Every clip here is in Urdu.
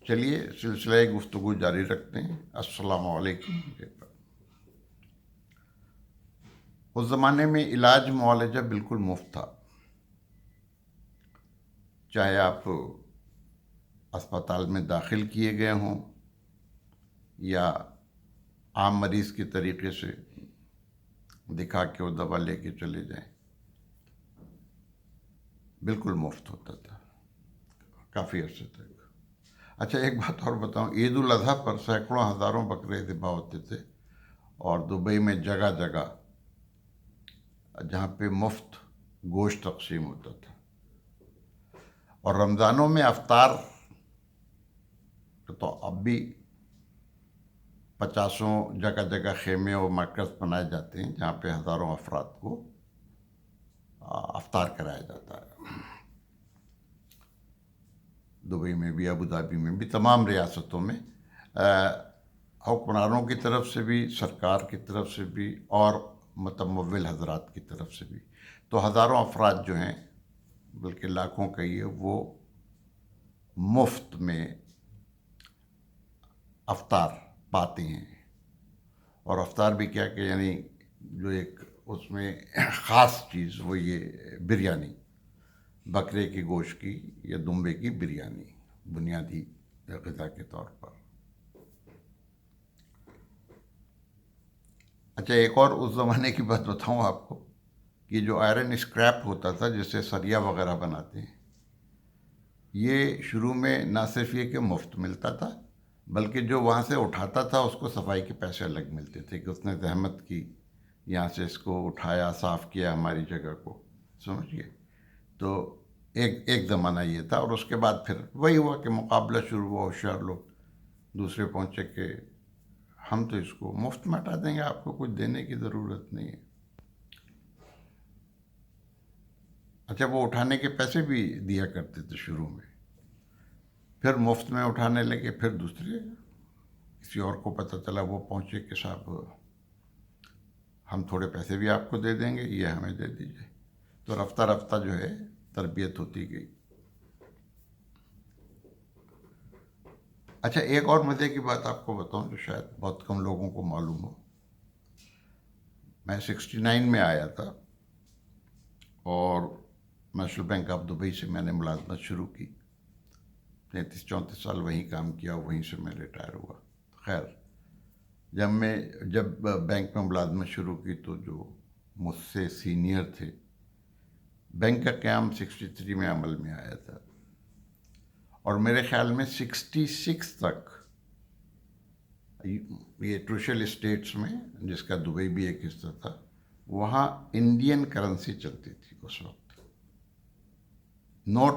چلیے سلسلہ گفتگو جاری رکھتے ہیں۔ السلام علیکم۔ اس زمانے میں علاج معالجہ بالکل مفت تھا، چاہے آپ اسپتال میں داخل کیے گئے ہوں یا عام مریض کے طریقے سے دکھا کے وہ دوا لے کے چلے جائیں، بالکل مفت ہوتا تھا کافی عرصے تک۔ اچھا ایک بات اور بتاؤں، عید الاضحیٰ پر سینکڑوں ہزاروں بکرے ذبح ہوتے تھے، اور دبئی میں جگہ جگہ جہاں پہ مفت گوشت تقسیم ہوتا تھا، اور رمضانوں میں افطار تو اب بھی 50 جگہ جگہ خیمے اور مرکز بنائے جاتے ہیں جہاں پہ ہزاروں افراد کو افطار کرایا جاتا ہے۔ دبئی میں بھی، ابوظہبی میں بھی، تمام ریاستوں میں حکمرانوں کی طرف سے بھی، سرکار کی طرف سے بھی، اور متمول حضرات کی طرف سے بھی، تو ہزاروں افراد جو ہیں، بلکہ لاکھوں کہیے، وہ مفت میں افطار پاتے ہیں۔ اور افطار بھی کیا کہ یعنی جو ایک اس میں خاص چیز وہ یہ بریانی، بکرے کے گوشت کی یا دمبے کی بریانی بنیادی غذا کے طور پر۔ اچھا ایک اور اس زمانے کی بات بتاؤں آپ کو، کہ جو آئرن اسکریپ ہوتا تھا جس سے سریا وغیرہ بناتے ہیں، یہ شروع میں نہ صرف یہ کہ مفت ملتا تھا، بلکہ جو وہاں سے اٹھاتا تھا اس کو صفائی کے پیسے الگ ملتے تھے، کہ اس نے زحمت کی، یہاں سے اس کو اٹھایا، صاف کیا ہماری جگہ کو، سمجھئے۔ تو ایک زمانہ یہ تھا، اور اس کے بعد پھر وہی ہوا کہ مقابلہ شروع ہوا، ہوشیار لوگ دوسرے پہنچے کہ ہم تو اس کو مفت میں ہٹا دیں گے، آپ کو کچھ دینے کی ضرورت نہیں ہے۔ اچھا وہ اٹھانے کے پیسے بھی دیا کرتے تھے شروع میں، پھر مفت میں اٹھانے لگے، پھر دوسرے کسی اور کو پتہ چلا، وہ پہنچے کہ صاحب ہم تھوڑے پیسے بھی آپ کو دے دیں گے، یہ ہمیں دے دیجئے۔ تو رفتہ رفتہ جو ہے تربیت ہوتی گئی۔ اچھا ایک اور مزے کی بات آپ کو بتاؤں جو شاید بہت کم لوگوں کو معلوم ہو۔ میں 69 میں آیا تھا، اور نیشنل بینک آف دبئی سے میں نے ملازمت شروع کی، 33-34 سال وہیں کام کیا، وہیں سے میں ریٹائر ہوا۔ خیر جب بینک میں ملازمت شروع کی تو جو مجھ سے سینئر تھے، بینک کا قیام 63 میں عمل میں آیا تھا، اور میرے خیال میں 66 تک یہ ٹروشل اسٹیٹس میں، جس کا دبئی بھی ایک حصہ تھا، وہاں انڈین کرنسی چلتی تھی اس وقت۔ نوٹ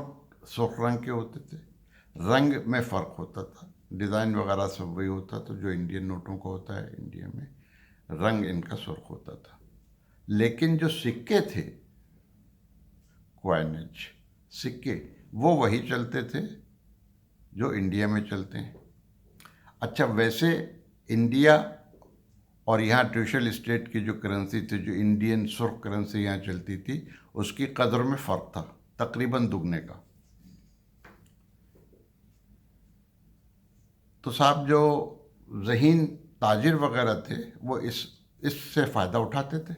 سرخ رنگ کے ہوتے تھے، رنگ میں فرق ہوتا تھا، ڈیزائن وغیرہ سب وہی ہوتا تھا جو انڈین نوٹوں کا ہوتا ہے انڈیا میں، رنگ ان کا سرخ ہوتا تھا۔ لیکن جو سکے تھے، کوائنج سکے، وہ وہی چلتے تھے جو انڈیا میں چلتے ہیں۔ اچھا ویسے انڈیا اور یہاں ٹروشل اسٹیٹ کی جو کرنسی تھی، جو انڈین سرخ کرنسی یہاں چلتی تھی، اس کی قدر میں فرق تھا، تقریباً دگنے کا۔ تو صاحب جو ذہین تاجر وغیرہ تھے وہ اس سے فائدہ اٹھاتے تھے،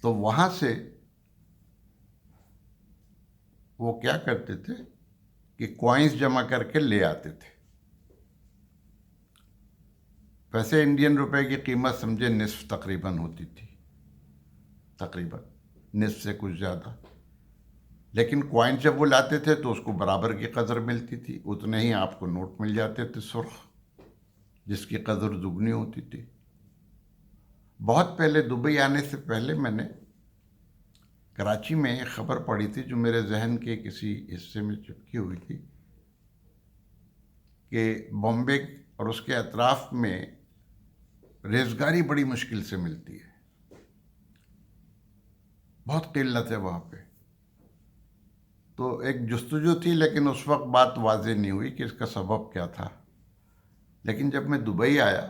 تو وہاں سے وہ کیا کرتے تھے کہ کوائنز جمع کر کے لے آتے تھے۔ ویسے انڈین روپے کی قیمت سمجھے نصف تقریباً ہوتی تھی، تقریباً نصف سے کچھ زیادہ، لیکن کوائن جب وہ لاتے تھے تو اس کو برابر کی قدر ملتی تھی، اتنے ہی آپ کو نوٹ مل جاتے تھے سرخ، جس کی قدر دگنی ہوتی تھی۔ بہت پہلے دبئی آنے سے پہلے میں نے کراچی میں ایک خبر پڑھی تھی جو میرے ذہن کے کسی حصے میں چپکی ہوئی تھی، کہ بامبے اور اس کے اطراف میں ریزگاری بڑی مشکل سے ملتی ہے، بہت قلت ہے وہاں پہ۔ تو ایک جستجو تھی، لیکن اس وقت بات واضح نہیں ہوئی کہ اس کا سبب کیا تھا۔ لیکن جب میں دبئی آیا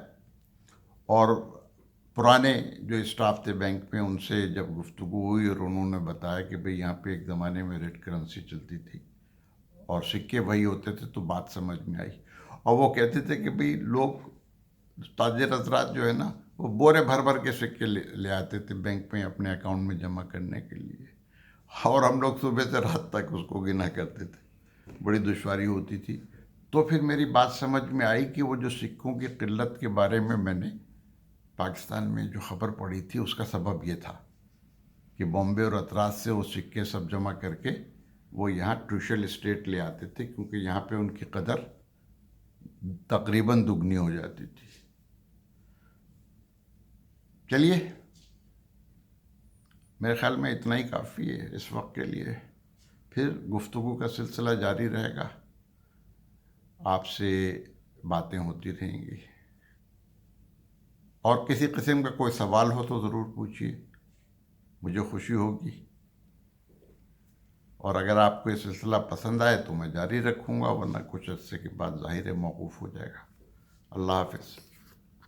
اور پرانے جو اسٹاف تھے بینک میں، ان سے جب گفتگو ہوئی اور انہوں نے بتایا کہ بھئی یہاں پہ ایک زمانے میں ریڈ کرنسی چلتی تھی، اور سکے وہی ہوتے تھے، تو بات سمجھ میں آئی۔ اور وہ کہتے تھے کہ بھئی لوگ تاجر حضرات جو ہے نا، وہ بورے بھر بھر کے سکے لے آتے تھے بینک میں اپنے اکاؤنٹ میں جمع کرنے کے لیے، اور ہم لوگ صبح سے رات تک اس کو گنا کرتے تھے، بڑی دشواری ہوتی تھی۔ تو پھر میری بات سمجھ میں آئی کہ وہ جو سکوں کی قلت کے بارے میں نے پاکستان میں جو خبر پڑھی تھی، اس کا سبب یہ تھا کہ بامبے اور اطراف سے وہ سکے سب جمع کر کے وہ یہاں ٹروشل اسٹیٹ لے آتے تھے، کیونکہ یہاں پہ ان کی قدر تقریباً دگنی ہو جاتی تھی۔ چلیے، میرے خیال میں اتنا ہی کافی ہے اس وقت کے لیے، پھر گفتگو کا سلسلہ جاری رہے گا، آپ سے باتیں ہوتی رہیں گی، اور کسی قسم کا کوئی سوال ہو تو ضرور پوچھیے، مجھے خوشی ہوگی، اور اگر آپ کو یہ سلسلہ پسند آئے تو میں جاری رکھوں گا، ورنہ کچھ عرصے کے بعد ظاہر ہے موقوف ہو جائے گا۔ اللہ حافظ۔